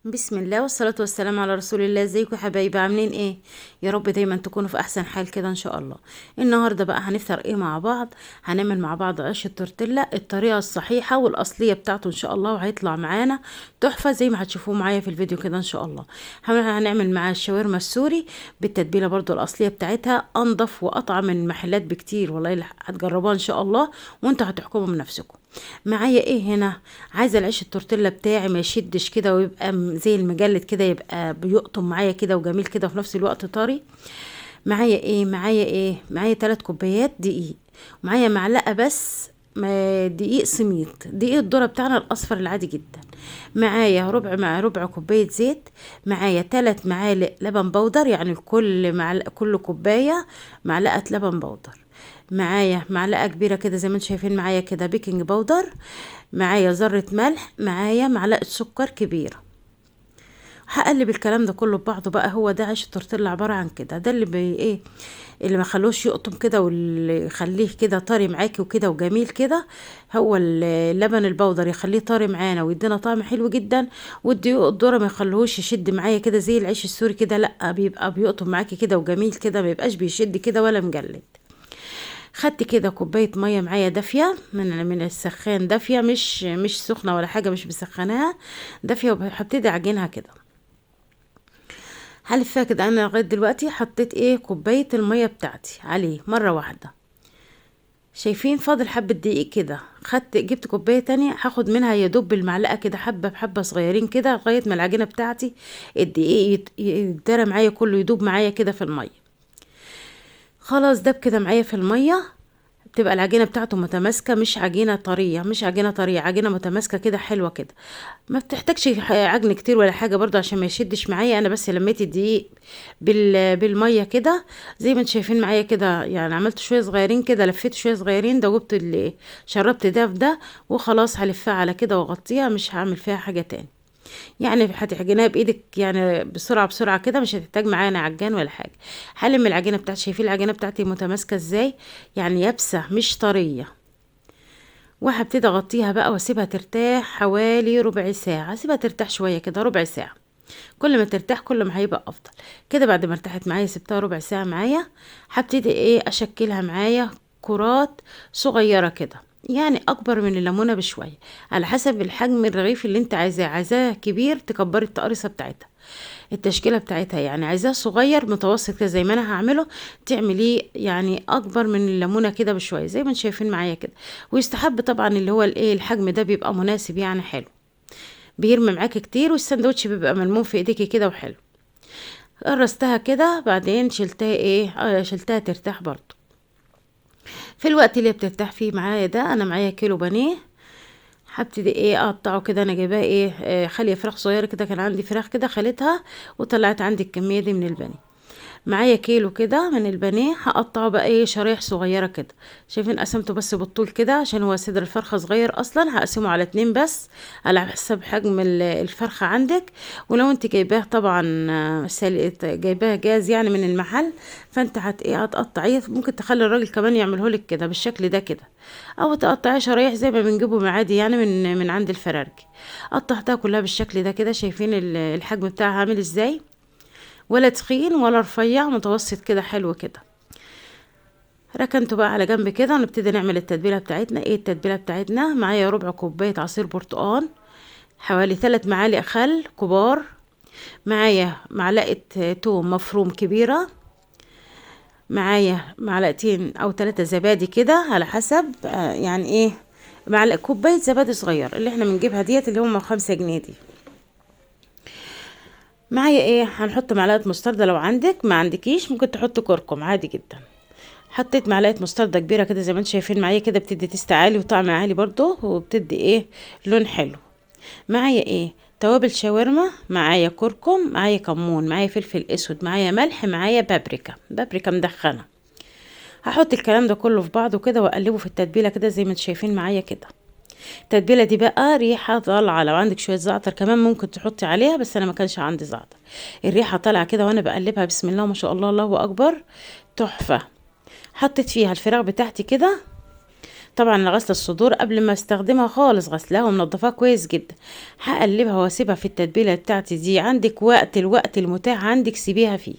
بسم الله والصلاة والسلام على رسول الله. ازيكم يا حبايبي، عاملين ايه؟ يا رب دايما تكونوا في احسن حال كده ان شاء الله. النهارده بقى هنفطر ايه مع بعض؟ هنعمل مع بعض عيش التورتيلا الطريقة الصحيحة والاصلية بتاعته ان شاء الله، وهيطلع معانا تحفة زي ما هتشوفوه معايا في الفيديو كده ان شاء الله. هنعمل معاه الشاورما السوري بالتتبيلة برضو الاصلية بتاعتها، انضف واطعم من المحلات بكتير والله، هتجربوها ان شاء الله وانتوا هتحكموا بنفسكم. معايا ايه هنا؟ عايزه العيش التورتيلا بتاعي ما يشدش كده ويبقى زي المجلد كده، يبقى بيقطم معايا كده وجميل كده وفي نفس الوقت طري. معايا 3 كوبايات دقيق، ومعايا معلقه بس دقيق سميط، دقيق الذره بتاعنا الاصفر العادي جدا. معايا ربع كوبايه زيت. معايا 3 معالق لبن بودر، يعني كل كوبايه معلقه لبن بودر. معايا معلقه كبيره كده زي ما انتم شايفين معايا كده بيكنج باودر. معايا ذره ملح، معايا معلقه سكر كبيره. هقلب الكلام ده كله ببعضه بقى. هو ده عيش التورتيلا عباره عن كده، ده اللي اللي ما خلوش يقطم كده واللي يخليه كده طري معاكي وكده وجميل كده. هو اللبن البودر يخليه طري معانا ويدينا طعم حلو جدا، والدقيق الذره ما يخلوهوش يشد معايا كده زي العيش السوري كده، لا بيبقى بيقطم معاكي كده وجميل كده، ما يبقاش بيشد كده ولا مجلد. خدت كده كوبايه ميه معايا دافيه من السخان، دافيه مش سخنه ولا حاجه، مش بسخناها، دافيه. وهبتدي اعجنها كده، هلفها كده. انا لغايه دلوقتي حطيت كوبايه الميه بتاعتي عليه مره واحده. شايفين فاضل حبه دقيق كده، جبت كوبايه تانية، هاخد منها يدوب بالمعلقه كده حبه بحبه صغيرين كده لغايه ما العجينه بتاعتي الدقيق يتدرى معايا كله، يدوب معايا كده في الميه. خلاص داب كده معايا في الميه. بتبقى العجينه بتاعته متماسكه، مش عجينه طريه، عجينه متماسكه كده حلوه كده. ما بتحتاجش عجن كتير ولا حاجه برضو عشان ما يشدش معايا. انا بس لميت الدقيق بالميه كده زي ما انتم شايفين معايا كده، يعني عملت شويه صغيرين كده، لفيت شويه صغيرين، دوبت اللي شربت ده في ده، وخلاص هلفها على كده واغطيها، مش هعمل فيها حاجه تاني. يعني هتعجنيها بايدك يعني بسرعه بسرعه كده، مش هتحتاج معانا عجان ولا حاجه. هلم العجينه بتاعتي، شايفين العجينه بتاعتي متماسكه ازاي، يعني يابسه مش طريه. وهبتدي اغطيها بقى واسيبها ترتاح حوالي ربع ساعه، اسيبها ترتاح شويه كده ربع ساعه. كل ما ترتاح كل ما هيبقى افضل. كده بعد ما ارتاحت معايا سبتها ربع ساعه معايا، هبتدي اشكلها معايا كرات صغيره كده، يعني اكبر من الليمونه بشويه، على حسب الحجم الرغيف اللي انت عايزاه كبير تكبري التقرصه بتاعتها، التشكيله بتاعتها. يعني عايزاه صغير متوسط كده زي ما انا هعمله، تعمليه يعني اكبر من الليمونه كده بشويه زي ما انتم شايفين معايا كده. ويستحب طبعا اللي هو الحجم ده بيبقى مناسب يعني حلو، بيرمي معاكي كتير والساندوتش بيبقى ملموم في ايديكي كده وحلو. قرصتها كده بعدين شلتها شلتها ترتاح برضو. في الوقت اللي بترتاح فيه معايا ده، انا معايا كيلو بانيه. هبتدي اقطعه كده. انا جايباه خاليه فراخ صغيره كده، كان عندي فراخ كده خليتها وطلعت عندي الكميه دي من البانيه. معايا كيلو كده من البانيه، هقطعه بقى شرايح صغيره كده. شايفين قسمته بس بالطول كده عشان هو صدر الفرخه صغير اصلا، هقسمه على 2 بس على حسب حجم الفرخه عندك. ولو انت جايباه طبعا جايباه جاهز يعني من المحل، فانت هتقطعيه. ممكن تخلي الراجل كمان يعمله لك كده بالشكل ده كده، او تقطعيه شرايح زي ما بنجيبه عادي يعني من عند الفرارجي. قطعتها كلها بالشكل ده كده. شايفين الحجم بتاعها عامل ازاي، ولا تخين ولا رفيع، متوسط كده حلو كده. ركنته بقى على جنب كده، ونبتدي نعمل التتبيله بتاعتنا. التتبيله بتاعتنا؟ معايا ربع كوبايه عصير برتقال، حوالي 3 معالق خل كبار، معايا معلقه توم مفروم كبيره، معايا معلقتين او 3 زبادي كده على حسب يعني معلقه كوبايه زبادي صغير اللي احنا بنجيبها ديت اللي هم 5 جنيه دي. معايا هنحط معلقه مستردة، لو عندك، ما عندكيش ممكن تحط كركم عادي جدا. حطيت معلقه مستردة كبيره كده زي ما انتم شايفين معايا كده، بتدي تيست عالي وطعم عالي برضو، وبتدي لون حلو. معايا توابل شاورما، معايا كركم، معايا كمون، معايا فلفل اسود، معايا ملح، معايا بابريكا مدخنه. هحط الكلام ده كله في بعضه كده واقلبه في التتبيله كده زي ما انتم شايفين معايا كده. التتبيله دي بقى ريحه طالعه، لو عندك شويه زعتر كمان ممكن تحطي عليها، بس انا ما كانش عندي زعتر. الريحه طالعه كده وانا بقلبها، بسم الله ما شاء الله، الله اكبر، تحفه. حطيت فيها الفراخ بتاعتي كده، طبعا انا غسله الصدور قبل ما استخدمها خالص، غسلاها ومنضفاها كويس جدا. هقلبها واسيبها في التتبيله بتاعتي دي. عندك الوقت المتاح عندك سيبيها فيه.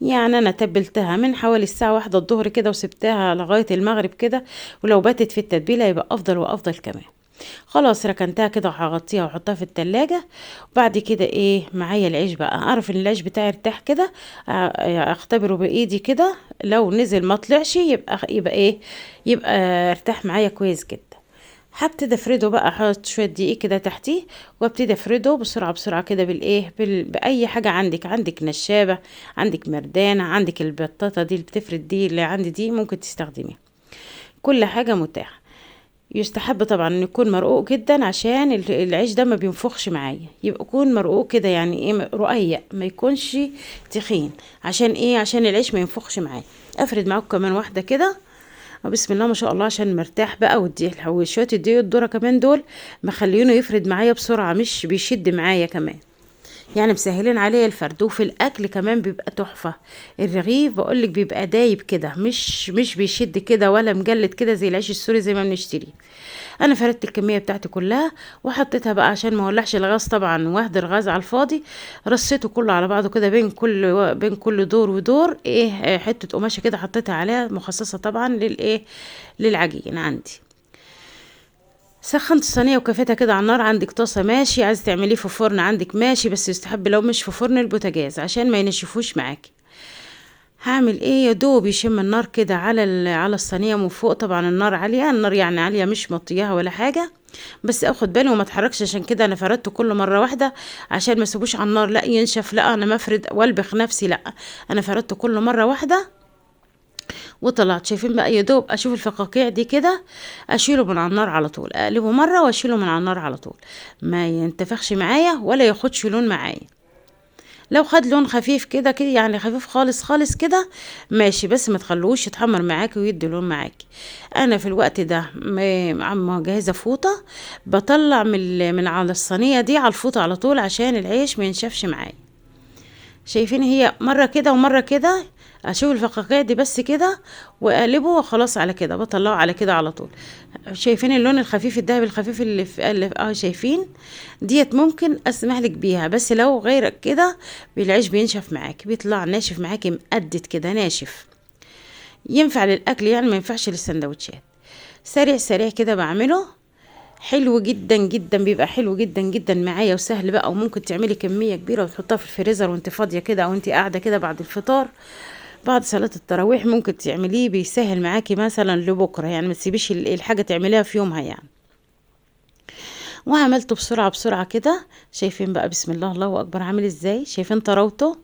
يعني انا تبلتها من حوالي الساعه 1 الظهر كده وسبتها لغايه المغرب كده، ولو باتت في التتبيله يبقى افضل وافضل كمان. خلاص ركنتها كده وهغطيها واحطها في التلاجة. وبعد كده ايه معايا العيش بقى، اعرف ان العيش بتاعي ارتاح كده، اختبره بايدي كده، لو نزل ما طلعش يبقى ايه، يبقى ارتاح معايا كويس جدا. هبتدي افرده بقى، احط شويه دقيق كده تحتيه وابتدي افرده بسرعه بسرعه كده بالايه باي حاجه عندك نشابه، عندك مردانه، عندك البطاطا دي اللي بتفرد دي اللي عندي دي ممكن تستخدميها، كل حاجه متاحه. يستحب طبعا انه يكون مرقوق جدا عشان العيش ده ما بينفخش معايا، يبقى يكون مرقوق كده يعني ايه رقيق، ما يكونش تخين. عشان ايه؟ عشان العيش ما ينفخش معايا. افرد معاكم كمان واحده كده، بسم الله ما شاء الله، عشان مرتاح بقى. وشويه الدقيق الذره كمان دول مخلينه يفرد معايا بسرعه، مش بيشد معايا كمان، يعني مسهلين عليه الفرد. وفي الاكل كمان بيبقى تحفه. الرغيف بقولك بيبقى دايب كده، مش بيشد كده ولا مجلد كده زي العيش السوري زي ما بنشتريه. انا فردت الكميه بتاعتي كلها وحطيتها بقى عشان ما اولعش الغاز طبعا واهدر غاز على الفاضي. رصيته كله على بعضه كده، بين كل دور ودور ايه حته قماشه كده حطيتها عليها، مخصصه طبعا للعجين عندي. سخنت الصينيه وكفتها كده على النار. عندك طاسه ماشي، عايز تعمليه في فرن عندك ماشي، بس يستحب لو مش في فرن البوتاجاز عشان ما ينشفوش معاكي. هعمل ايه؟ يا دوب يشم النار كده على الصينيه من فوق. طبعا النار عاليه، النار يعني عاليه مش مطياها ولا حاجه، بس اخد بالي وما اتحركش. عشان كده انا فردته كل مره واحده عشان ما اسيبوش على النار لا ينشف، لا انا ما افرد والبخ نفسي، لا انا فردته كل مره واحده وطلعت. شايفين بقى؟ يا دوب اشوف الفقاقيع دي كده اشيله من على النار على طول، اقلبه مره واشيله من على النار على طول، ما ينتفخش معايا ولا ياخدش لون معايا. لو خد لون خفيف كده كده يعني خفيف خالص خالص كده ماشي، بس ما تخلوش يتحمر معاكي ويدي لون معاكي. انا في الوقت ده عم جاهزه فوطه، بطلع من على الصينيه دي على الفوطه على طول عشان العيش ما ينشفش معايا. شايفين؟ هي مره كده ومره كده، اشوف الفقاقيع دي بس كده واقلبه وخلاص، على كده بطلعه على كده على طول. شايفين اللون الخفيف الذهبي الخفيف اللي شايفين؟ ديت ممكن اسمح لك بيها، بس لو غيرك كده بالعيش بينشف معاك، بيطلع ناشف معاكي مقدد كده ناشف، ينفع للاكل يعني ما ينفعش للسندوتشات. سريع سريع كده بعمله، حلو جدا جدا، بيبقى حلو جدا جدا معايا وسهل بقى. وممكن تعملي كمية كبيرة وتحطها في الفريزر وانت فاضية كده او انت قاعدة كده بعد الفطار، بعد صلاة التراويح ممكن تعمليه، بيسهل معاكي مثلا لبكرة، يعني ما تسيبيش الحاجة تعمليها في يومها يعني. وعملته بسرعة بسرعة كده. شايفين بقى؟ بسم الله الله اكبر، عامل ازاي؟ شايفين طراوته؟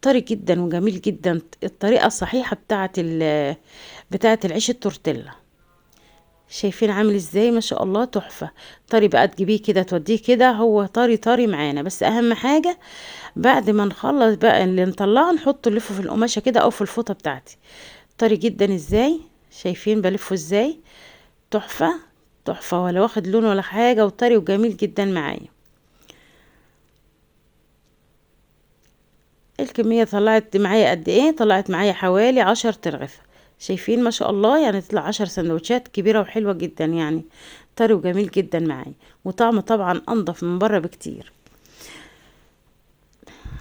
طري جدا وجميل جدا، الطريقة الصحيحة بتاعت العيش التورتيلا. شايفين عامل ازاي؟ ما شاء الله تحفة. طري بقى تجيبيه كده توديه كده، هو طري طري معانا. بس اهم حاجة بعد ما نخلص بقى اللي نطلعه نحطه نلفه في القماشة كده او في الفوطة بتاعتي. طري جدا ازاي؟ شايفين بلفه ازاي؟ تحفة تحفة، ولا واخد لون ولا حاجة، وطري وجميل جدا معايا. الكمية طلعت معايا قد ايه؟ طلعت معايا حوالي 10 ترغفة. شايفين؟ ما شاء الله، يعني تطلع 10 سندوتشات كبيرة وحلوة جدا يعني، طري وجميل جدا معايا، وطعمه طبعا انضف من بره بكتير.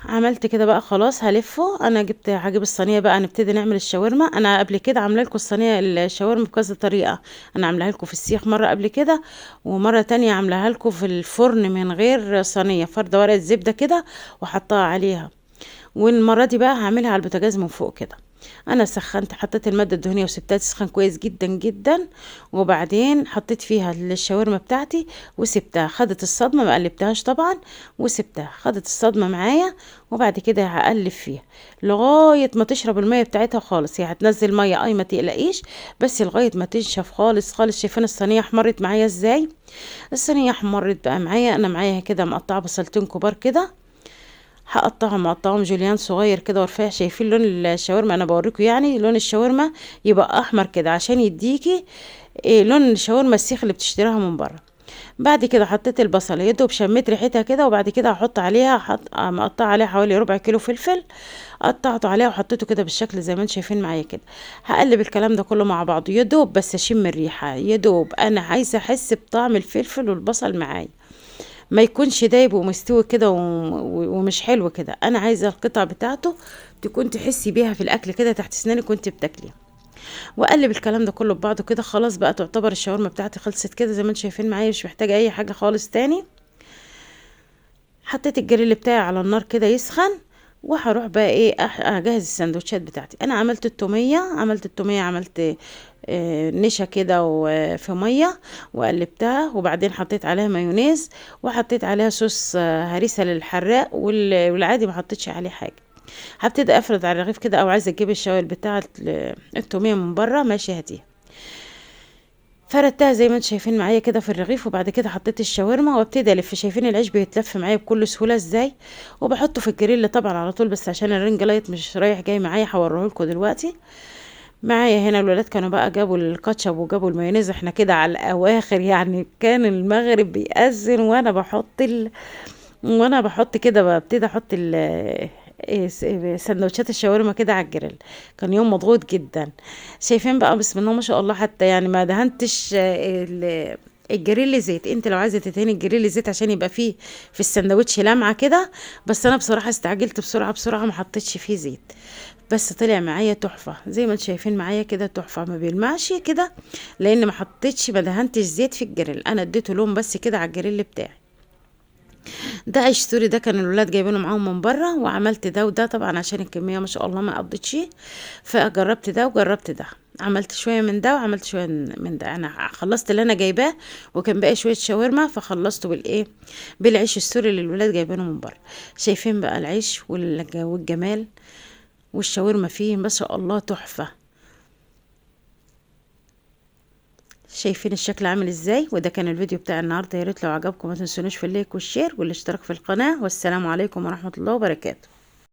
عملت كده بقى خلاص هلفه. انا هجيب الصينيه بقى نبتدي نعمل الشاورما. انا قبل كده عامله لكم الصينيه الشاورما بكذا طريقه، انا عاملاها لكم في السيخ مره قبل كده، ومره تانية عاملاها لكم في الفرن من غير صينيه، فرده ورقه زبده كده وحطها عليها. والمره دي بقى هعملها على البوتاجاز من فوق كده. انا سخنت، حطيت الماده الدهنيه وسبتها تسخن كويس جدا جدا، وبعدين حطيت فيها الشاورما بتاعتي وسبتها خدت الصدمه، ما قلبتهاش طبعا، وسبتها خدت الصدمه معايا. وبعد كده هقلب فيها لغايه ما تشرب الميه بتاعتها خالص. هي هتنزل ميه اي ما تقلقيش، بس لغايه ما تنشف خالص خالص. شايفين الصينيه احمرت معايا ازاي؟ الصينيه احمرت بقى معايا. انا معايا كده مقطعه بصلتين كبار كده، مقطعهم جوليان صغير كده ورفيع. شايفين لون الشاورما؟ انا بوريكم يعني لون الشاورما يبقى احمر كده عشان يديكي لون الشاورما السيخ اللي بتشتريها من بره. بعد كده حطيت البصل يا دوب شميت ريحتها كده، وبعد كده هحط عليها مقطع عليها حوالي ربع كيلو فلفل، قطعته عليها وحطيته كده بالشكل زي ما انتم شايفين معايا كده. هقلب الكلام ده كله مع بعضه يا دوب بس اشم الريحه، يا دوب انا عايزه احس بطعم الفلفل والبصل معايا، ما يكونش دايب ومستوي كده ومش حلو كده. انا عايزه القطع بتاعته تكون تحسي بيها في الاكل كده تحت اسنانك وانت بتاكلي. واقلب الكلام ده كله ببعضه كده. خلاص بقى تعتبر الشاورما بتاعتي خلصت كده زي ما انتم شايفين معايا، مش محتاجه اي حاجه خالص تاني. حطيت الجريل بتاعي على النار كده يسخن، وهروح بقى ايه اجهز السندوتشات بتاعتي. انا عملت التوميه، عملت نشا كده وفي ميه وقلبتها، وبعدين حطيت عليها مايونيز، وحطيت عليها صوص هريسه للحراق، والعادي ما حطيتش عليه حاجه. هبتدي افرد على الرغيف كده، او عايزه اجيب الشاورما بتاعه التوميه من بره ماشي هاتيها. فردتها زي ما انتم شايفين معايا كده في الرغيف، وبعد كده حطيت الشاورما وابتدي الف. شايفين العيش بيتلف معايا بكل سهوله ازاي، وبحطه في الجريل طبعا على طول، بس عشان الرنج لايت مش رايح جاي معايا هوريهولكوا دلوقتي. معايا هنا الولاد كانوا بقى جابوا الكاتشب وجابوا المايونيز، احنا كده على الاواخر يعني، كان المغرب بيأذن وانا بحط كده، ببتدي احط سندوتشات الشاورما كده على الجريل. كان يوم مضغوط جدا. شايفين بقى بسم الله ما شاء الله، حتى يعني ما دهنتش الجريل زيت. انت لو عايزه تدهني الجريل زيت عشان يبقى فيه في السندوتش لمعه كده، بس انا بصراحه استعجلت بسرعه ما حطيتش فيه زيت، بس طلع معايا تحفه زي ما انتم شايفين معايا كده، تحفه ما بيلمعش كده، لان ما دهنتش زيت في الجريل، انا اديته لون بس كده على الجريل بتاعي. ده عيش سوري، ده كان الولاد جايبينه معاهم من بره، وعملت ده وده طبعا عشان الكميه ما شاء الله ما قضيتش، فجربت ده وجربت ده. عملت شويه من ده وعملت شويه من ده. انا خلصت اللي انا جايباه، وكان باقي شويه شاورما، فخلصته بالعيش السوري اللي الولاد جايبينه من بره. شايفين بقى العيش والجمال، والشاورما فيه ما شاء الله تحفه. شايفين الشكل عامل ازاي؟ وده كان الفيديو بتاع النهارده. يا ريت لو عجبكم ما تنسونوش في اللايك والشير والاشتراك في القناه، والسلام عليكم ورحمه الله وبركاته.